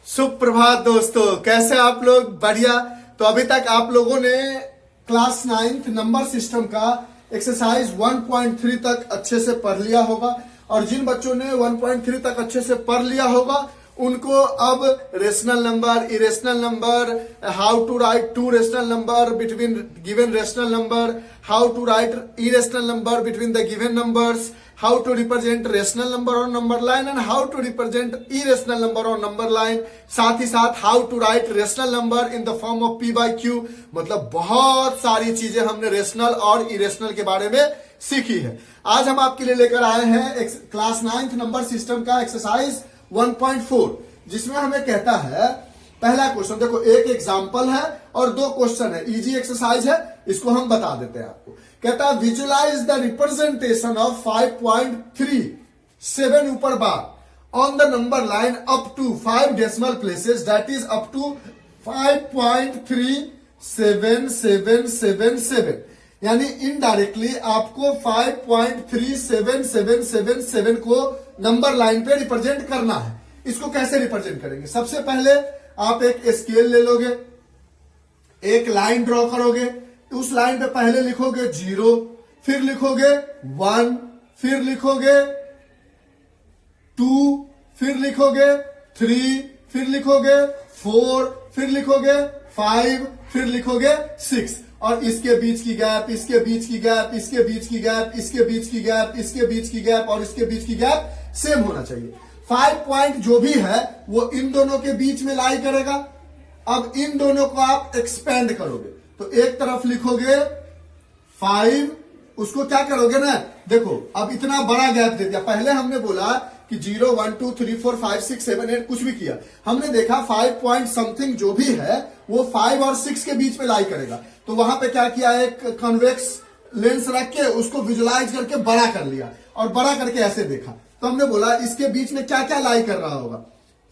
सुप्रभात दोस्तों, कैसे आप लोग? बढ़िया। तो अभी तक आप लोगों ने क्लास 9th नंबर सिस्टम का एक्सरसाइज 1.3 तक अच्छे से पढ़ लिया होगा। और जिन बच्चों ने 1.3 तक अच्छे से पढ़ लिया होगा उनको अब rational number, irrational number, how to write two rational number between given rational number, how to write irrational number between the given numbers, how to represent rational number on number line and how to represent irrational number on number line, साथ ही साथ how to write rational number in the form of p by q। मतलब बहुत सारी चीजें हमने rational और irrational के बारे में सीखी है। आज हम आपके लिए लेकर आए हैं क्लास 9th नंबर सिस्टम का एक्सरसाइज 1.4, जिसमें हमें कहता है पहला क्वेश्चन, देखो एक एग्जाम्पल है और दो क्वेश्चन है, इजी एक्सरसाइज है, इसको हम बता देते हैं आपको। कहता है विजुलाइज द रिप्रेजेंटेशन ऑफ 5.37 ऊपर bar on the number line up to 5 decimal places, that is up to 5.37777। यानी इनडायरेक्टली आपको 5.37777 को नंबर लाइन पे रिप्रेजेंट करना है। इसको कैसे रिप्रेजेंट करेंगे? सबसे पहले आप एक स्केल ले लोगे, एक लाइन ड्रॉ करोगे, उस लाइन पे पहले लिखोगे 0, फिर लिखोगे 1, फिर लिखोगे 2, फिर लिखोगे 3, फिर लिखोगे 4, फिर लिखोगे 5, फिर लिखोगे 6। और इसके बीच की गैप, इसके बीच की गैप, इसके बीच की गैप, इसके बीच की गैप, इसके बीच की गैप और इसके बीच की गैप सेम होना चाहिए। 5 पॉइंट जो भी है वो इन दोनों के बीच में लाई करेगा। अब इन दोनों को आप एक्सपेंड करोगे तो एक तरफ लिखोगे 5, उसको क्या करोगे ना, देखो अब इतना बड़ा गैप दे दिया। पहले हमने बोला कि 0 1 2 3 4 5 6 7 8 कुछ भी किया, हमने देखा 5 पॉइंट समथिंग जो भी है वो 5 और 6 के बीच में लाई करेगा। तो वहां पे क्या किया, एक कन्वेक्स लेंस रख के उसको विजुलाइज करके बड़ा कर लिया और बड़ा करके ऐसे देखा। तो हमने बोला इसके बीच में क्या क्या लाई कर रहा होगा,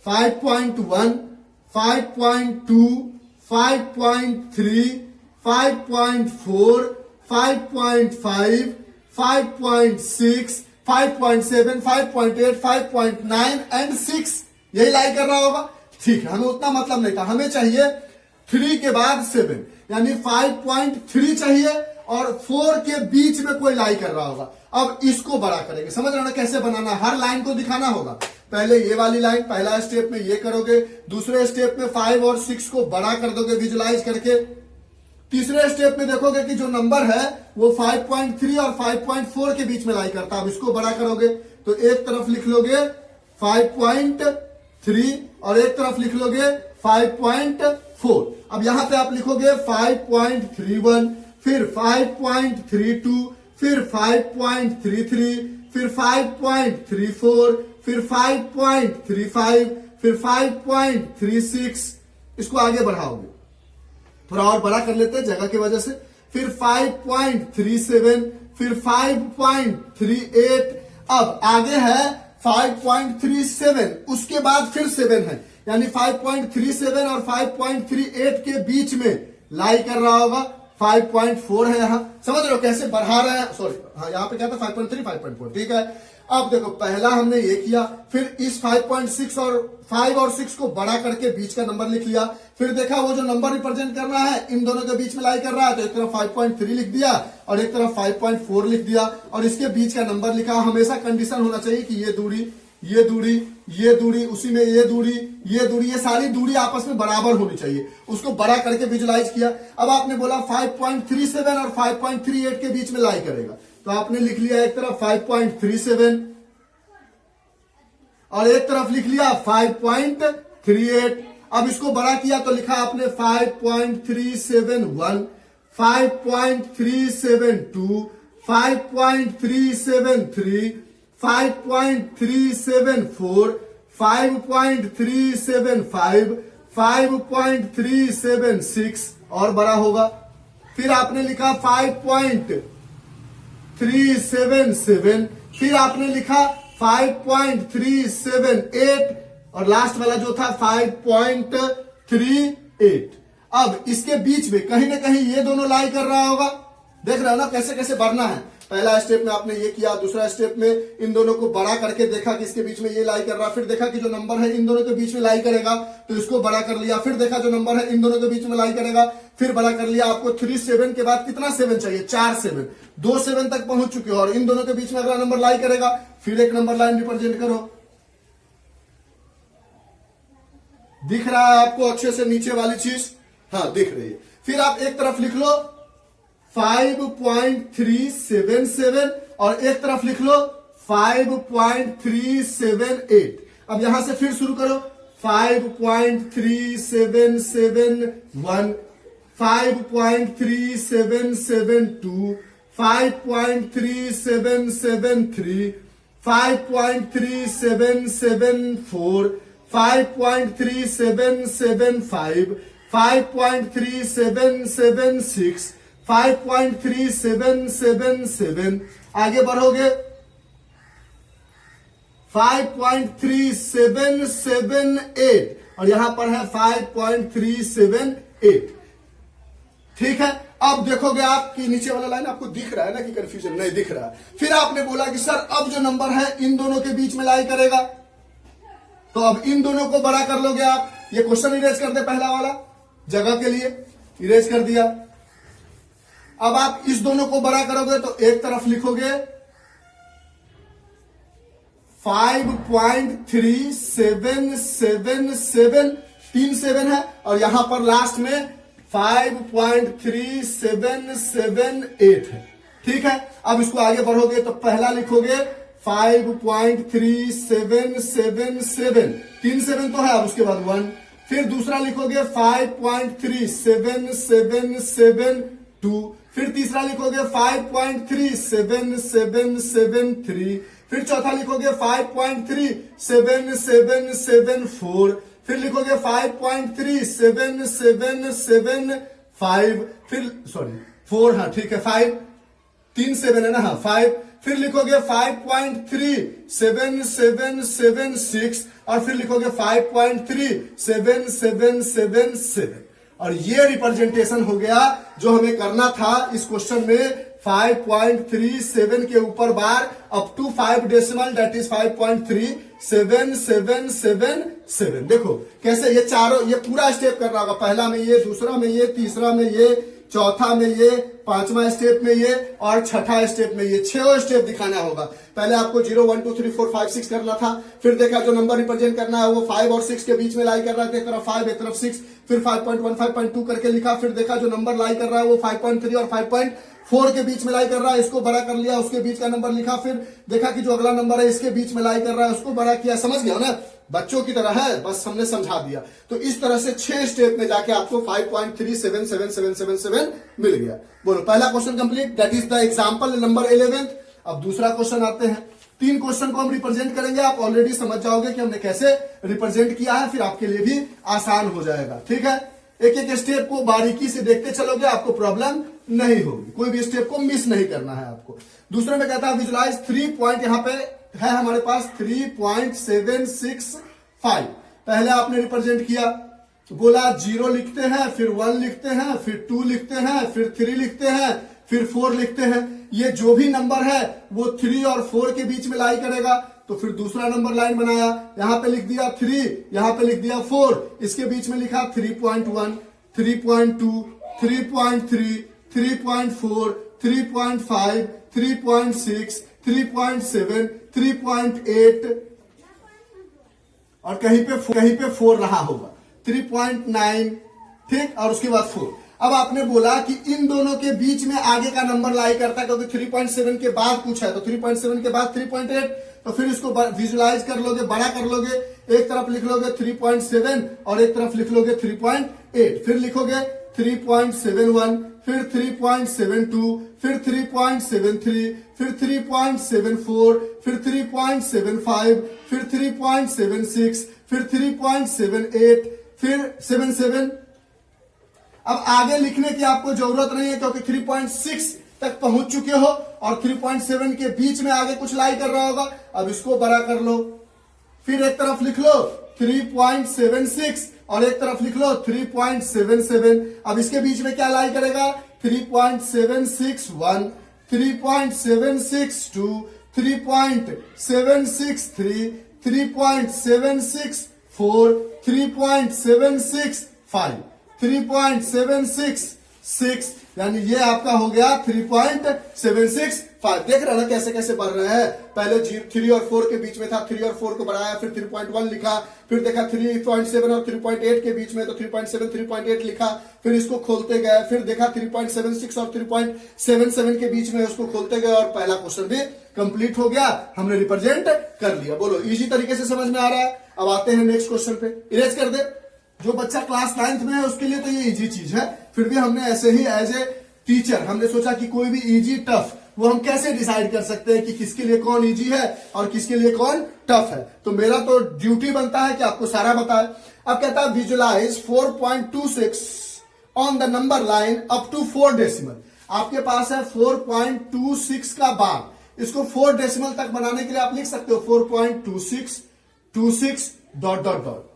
5.1, 5.2, 5.3, 5.4, 5.5, 5.6, 5.7, 5.8, 5.9 एंड 6 यही लाई कर रहा होगा। ठीक है, हमें उतना मतलब नहीं था, हमें चाहिए 3 के बाद 7, यानी 5.3 चाहिए और 4 के बीच में कोई लाई कर रहा होगा। अब इसको बड़ा करेंगे, समझ रहे हो ना कैसे बनाना, हर लाइन को दिखाना होगा। पहले ये वाली लाइन, पहला स्टेप में ये करोगे, दूसरे स्टेप में 5 और 6 को बड़ा कर दोगे विजुलाइज करके, तीसरे स्टेप में देखोगे कि जो नंबर है वो 5.3 और 5.4 के बीच में लाई करता है। अब इसको बड़ा करोगे तो एक तरफ लिख लोगे 5.3 और एक तरफ लिख लोगे 5.4। अब यहां पे आप लिखोगे 5.31, फिर 5.32, फिर 5.33, फिर 5.34, फिर 5.35, फिर 5.36। इसको आगे बढ़ाओगे, थोड़ा और बड़ा कर लेते हैं जगह की वजह से, फिर 5.37, फिर 5.38। अब आगे है 5.37, उसके बाद फिर 7 है, यानी 5.37 और 5.38 के बीच में लाई कर रहा होगा। 5.4 है यहां, समझ रहे हो कैसे बढ़ा रहे हैं, सॉरी हाँ यहां पे क्या था 5.3 5.4, ठीक है। अब देखो पहला हमने ये किया, फिर इस 5.6 और 5 और 6 को बड़ा करके बीच का नंबर लिख लिया, फिर देखा वो जो नंबर रिप्रेजेंट करना है इन दोनों के बीच में लाई कर रहा है, तो एक तरफ 5.3 लिख दिया और एक तरफ 5.4 लिख दिया और इसके बीच का नंबर लिखा। हमेशा कंडीशन होना चाहिए कि ये दूरी, ये दूरी, ये दूरी, उसी में ये दूरी, ये दूरी, ये सारी दूरी आपस में बराबर होनी चाहिए। उसको बड़ा करके विजुलाइज किया। अब आपने बोला 5.37 और 5.38 के बीच में लाई करेगा, तो आपने लिख लिया एक तरफ 5.37 और एक तरफ लिख लिया 5.38। अब इसको बड़ा किया तो लिखा आपने 5.371, 5.372, 5.373, 5.374, 5.375, 5.376 और बड़ा होगा। फिर आपने लिखा 5.377, फिर आपने लिखा 5.378 और लास्ट वाला जो था 5.38। अब इसके बीच में कहीं ना कहीं ये दोनों लाई कर रहा होगा, देख रहे हो ना कैसे कैसे बढ़ना है। पहला स्टेप में आपने ये किया, दूसरा स्टेप में इन दोनों को बड़ा करके देखा कि इसके बीच में ये लाई कर रहा, फिर देखा कि जो नंबर है इन दोनों के बीच में लाई करेगा तो इसको बड़ा कर लिया, फिर देखा जो नंबर है इन दोनों के बीच में लाई करेगा, फिर बड़ा कर लिया। आपको 3 7 के बाद कितना 7 चाहिए? 4 7, 2 7 तक पहुंच चुके हो और इन दोनों के बीच में अगला नंबर लाई करेगा, फिर एक नंबर लाइन रिप्रेजेंट करो। दिख रहा है आपको अच्छे से नीचे वाली चीज? हाँ दिख रही है। फिर आप एक तरफ लिख लो 5.377 और एक तरफ लिख लो 5.378। अब यहां से फिर शुरू करो 5.3771, 5.3772, 5.3773, 5.3774, 5.3775, 5.3776, 5.3777, आगे बढ़ोगे 5.3778 और यहां पर है 5.378। ठीक है, अब देखोगे आप कि नीचे वाला लाइन आपको दिख रहा है ना कि कंफ्यूजन नहीं दिख रहा है। फिर आपने बोला कि सर अब जो नंबर है इन दोनों के बीच में लाई करेगा, तो अब इन दोनों को बड़ा कर लोगे आप। ये क्वेश्चन इरेज कर दे, पहला वाला जगह के लिए इरेज कर दिया। अब आप इस दोनों को बड़ा करोगे तो एक तरफ लिखोगे 5.3777, 3 7 है और यहां पर लास्ट में 5.3778 है। ठीक है, अब इसको आगे बढ़ोगे तो पहला लिखोगे 5.3777, 3 7 तो है, अब उसके बाद 1, फिर दूसरा लिखोगे 5.37772, फिर तीसरा लिखोगे 5.37773, फिर चौथा लिखोगे 5.37774, फिर लिखोगे 5.37775, फिर सॉरी 4, हाँ ठीक है 5, 3 7 है ना, हाँ 5, फिर लिखोगे 5.37776 और फिर लिखोगे 5.37777 और ये रिप्रेजेंटेशन हो गया जो हमें करना था इस क्वेश्चन में। 5.37 के ऊपर bar up to 5 decimal that is 5.37777। देखो कैसे ये चारों, ये पूरा स्टेप करना होगा। पहला में ये, दूसरा में ये, तीसरा में ये, चौथा में ये, पांचवा स्टेप में ये और छठा स्टेप में ये, 6 स्टेप दिखाना होगा। पहले आपको 0 1 2 3 4 5 6 करना था, फिर देखा जो नंबर रिप्रेजेंट करना है वो 5 और 6 के बीच में लाई कर रहा है, एक तरफ 5 एक तरफ 6, फिर 5.1 5.2 करके लिखा, फिर देखा जो नंबर लाई कर रहा है वो 5.3 और 5.4 के बीच में लाई कर रहा है, इसको बड़ा कर लिया, उसके बीच का नंबर लिखा, फिर देखा कि जो अगला नंबर है इसके बीच में लाई कर रहा है, उसको बड़ा किया। समझ गया ना, बच्चों की तरह है, बस हमने समझा दिया। तो इस तरह से 6 स्टेप में जाके आपको 5.377777 मिल गया। बोलो पहला question complete, that is the example number 11। अब दूसरा क्वेश्चन आते हैं। 3 क्वेश्चन को हम रिप्रेजेंट करेंगे, आप ऑलरेडी समझ जाओगे कि हमने कैसे रिप्रेजेंट किया है, फिर आपके लिए भी आसान हो जाएगा। ठीक है, एक एक स्टेप को बारीकी से देखते चलोगे, आपको प्रॉब्लम नहीं होगी, कोई भी स्टेप को मिस नहीं करना है आपको। दूसरे में कहता है विजुलाइज 3 पॉइंट, यहां पे है हमारे पास 3.765। पहले आपने रिप्रेजेंट किया, बोला 0 लिखते हैं, फिर 1 लिखते हैं, फिर 2 लिखते हैं, फिर 3 लिखते हैं, फिर 4 लिखते हैं। ये जो भी नंबर है वो 3 और 4 के बीच में लाई करेगा, तो फिर दूसरा नंबर लाइन बनाया, यहां पे लिख दिया 3, यहां पे लिख दिया 4, इसके बीच में लिखा 3.1, 3.2, 3.3, 3.4, 3.5, 3.6, 3.7, 3.8 और कहीं पे 4 रहा होगा, 3.9, ठीक, और उसके बाद 4। अब आपने बोला कि इन दोनों के बीच में आगे का नंबर लाई करता है, क्योंकि 3.7 के बाद पूछा है, तो 3.7 के बाद 3.8, तो फिर इसको विजुलाइज कर लोगे, बड़ा कर लोगे, एक तरफ लिख लोगे 3.7 और एक तरफ लिख लोगे 3.8, फिर लिखोगे 3.71, फिर 3.72, फिर 3.73, फिर 3.74, फिर 3.75, फिर 3.76, फिर 3.78, फिर 77। अब आगे लिखने की आपको जरूरत नहीं है, क्योंकि 3.6 तक पहुंच चुके हो और 3.7 के बीच में आगे कुछ लाई कर रहा होगा। अब इसको बड़ा कर लो, फिर एक तरफ लिख लो 3.76 और एक तरफ लिख लो 3.77। अब इसके बीच में क्या लाई करेगा, 3.761, 3.762, 3.763, 3.764, 3.765, 3.766, यानी ये आपका हो गया 3.765। देख रहे ना कैसे कैसे बढ़ रहे हैं। पहले 3 और 4 के बीच में था, 3 और 4 को बढ़ाया, फिर 3.1 लिखा, फिर देखा 3.7 और 3.8 के बीच में तो 3.7 3.8 लिखा, फिर इसको खोलते गए, फिर देखा 3.76 और 3.77 के बीच में उसको खोलते गए और पहला क्वेश्चन भी कंप्लीट हो गया, हमने रिप्रेजेंट कर लिया। बोलो इजी तरीके से समझ में आ रहा है। अब आते हैं नेक्स्ट क्वेश्चन पे। इरेज कर दे। जो बच्चा क्लास 9th में है उसके लिए तो ये इजी चीज है, फिर भी हमने ऐसे ही एज ए टीचर हमने सोचा कि कोई भी इजी टफ वो हम कैसे डिसाइड कर सकते हैं कि किसके लिए कौन इजी है और किसके लिए कौन टफ है। तो मेरा तो ड्यूटी बनता है कि आपको सारा बताए। अब कहता है visualise 4.26 on the number line up to 4 decimal. आपके पास है 4.26 का बार, इसको 4 डेसिमल तक बनाने के लिए आप लिख सकते हो 4.2626 ...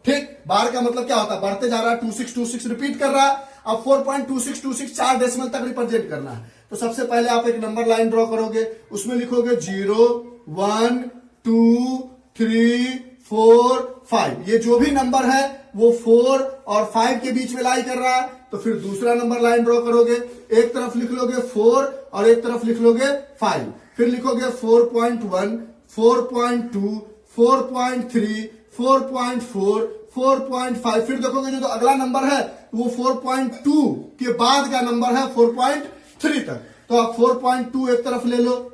ठीक। बार का मतलब क्या होता है, बढ़ते जा रहा है, 2626 रिपीट कर रहा है। अब 4.2626 4 डेसिमल तक रिप्रेजेंट करना है। तो सबसे पहले आप एक नंबर लाइन ड्रॉ करोगे, उसमें लिखोगे 0 1 2 3 4 5। ये जो भी नंबर है वो 4 और 5 के बीच में लाई कर रहा है। तो फिर दूसरा नंबर लाइन ड्रॉ करोगे, एक तरफ लिख लोगे 4 और एक तरफ लिख लोगे 5। फिर लिखोगे 4.1 4.2 4.3 4.4 4.5। फिर देखोगे जो अगला नंबर है वो 4.2 के बाद का नंबर है 4.3 तक। तो आप 4.2 एक तरफ ले लो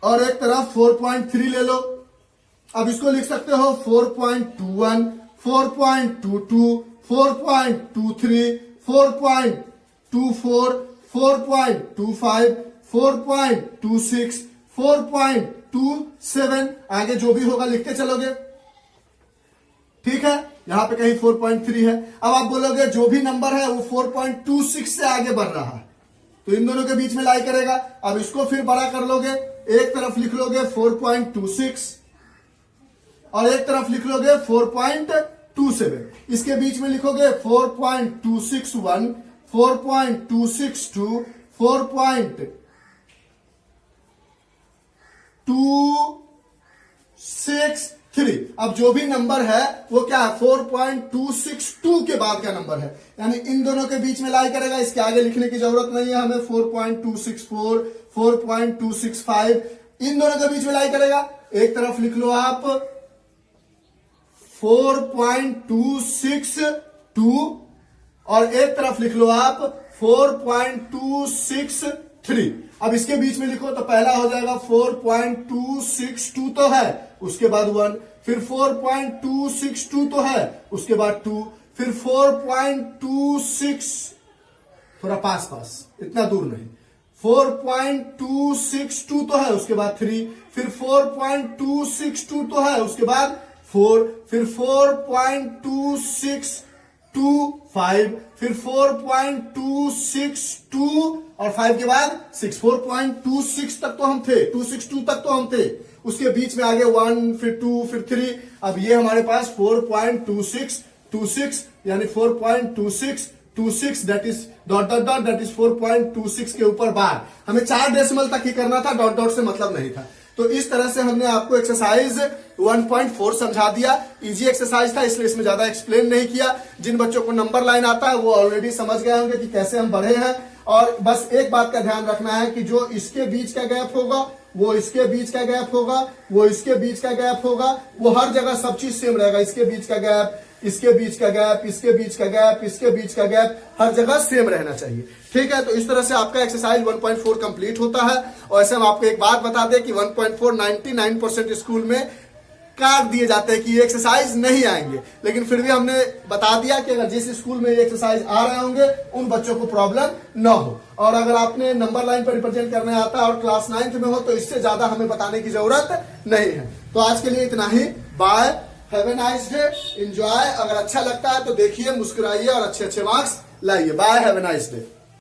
और एक तरफ 4.3 ले लो। अब इसको लिख सकते हो 4.21 4.22 4.23 4.24 4.25 4.26 4.27। आगे जो भी होगा लिखते चलोगे। ठीक है, यहां पे कहीं 4.3 है। अब आप बोलोगे जो भी नंबर है वो 4.26 से आगे बढ़ रहा है, तो इन दोनों के बीच में लाई करेगा। अब इसको फिर बड़ा कर लोगे, एक तरफ लिख लोगे 4.26 और एक तरफ लिख लोगे 4.27। इसके बीच में लिखोगे 4.261 4.262 4.263। अब जो भी नंबर है वो क्या है, 4.262 के बाद का नंबर है, यानी इन दोनों के बीच में लाई करेगा। इसके आगे लिखने की जरूरत नहीं है हमें। 4.264 4.265 इन दोनों के बीच में लाई करेगा। एक तरफ लिख लो आप 4.262 और एक तरफ लिख लो आप 4.263। अब इसके बीच में लिखो तो पहला हो जाएगा 4.262 तो है, उसके बाद 1, फिर 4.262 तो है, उसके बाद 2, फिर 4.26 थोड़ा पास इतना दूर नहीं, 4.262 तो है, उसके बाद 3, फिर 4.262 तो है, उसके बाद 4, फिर 4.2625, फिर 4.262 और 5 के बाद 6। 4.26 तक तो हम थे, 262 तक तो हम थे, उसके बीच में आगे 1, फिर 2, फिर 3। अब ये हमारे पास 4.2626 यानी 4.2626 दैट इज ... दैट इज 4.26 के ऊपर बार। हमें 4 डेसिमल तक ही करना था, डॉट से मतलब नहीं था। तो इस तरह से हमने आपको एक्सरसाइज 1.4 समझा दिया। इजी एक्सरसाइज था इसलिए इसमें ज्यादा एक्सप्लेन नहीं किया। जिन बच्चों को नंबर लाइन आता है वो ऑलरेडी समझ गए होंगे कि कैसे हम बढ़े हैं। और बस एक बात का ध्यान रखना है कि जो इसके बीच का गैप होगा वो इसके बीच का गैप होगा, वो इसके बीच का गैप होगा, वो हर जगह सब चीज सेम रहेगा। इसके बीच का गैप, इसके बीच का गैप, इसके बीच का गैप, इसके बीच का गैप, हर जगह सेम रहना चाहिए। ठीक है, तो इस तरह से आपका एक्सरसाइज 1.4 कंप्लीट होता है। और ऐसे हम आपको एक बात बता दें कि 1.4 99% स्कूल में काट दिए जाते हैं कि ये एक्सरसाइज नहीं आएंगे, लेकिन फिर भी हमने बता दिया कि अगर जिस स्कूल में ये एक्सरसाइज आ रहे होंगे उन बच्चों को प्रॉब्लम न हो। और अगर आपने नंबर लाइन पर रिप्रेजेंट करने आता है और क्लास 9th में हो तो इससे ज्यादा हमें बताने की जरूरत नहीं है। तो आज के लिए इतना ही। Bye, have a nice day, enjoy. अगर अच्छा लगता है तो देखिए, मुस्कुराइए और अच्छे मार्क्स लाइए। Bye, have a nice day.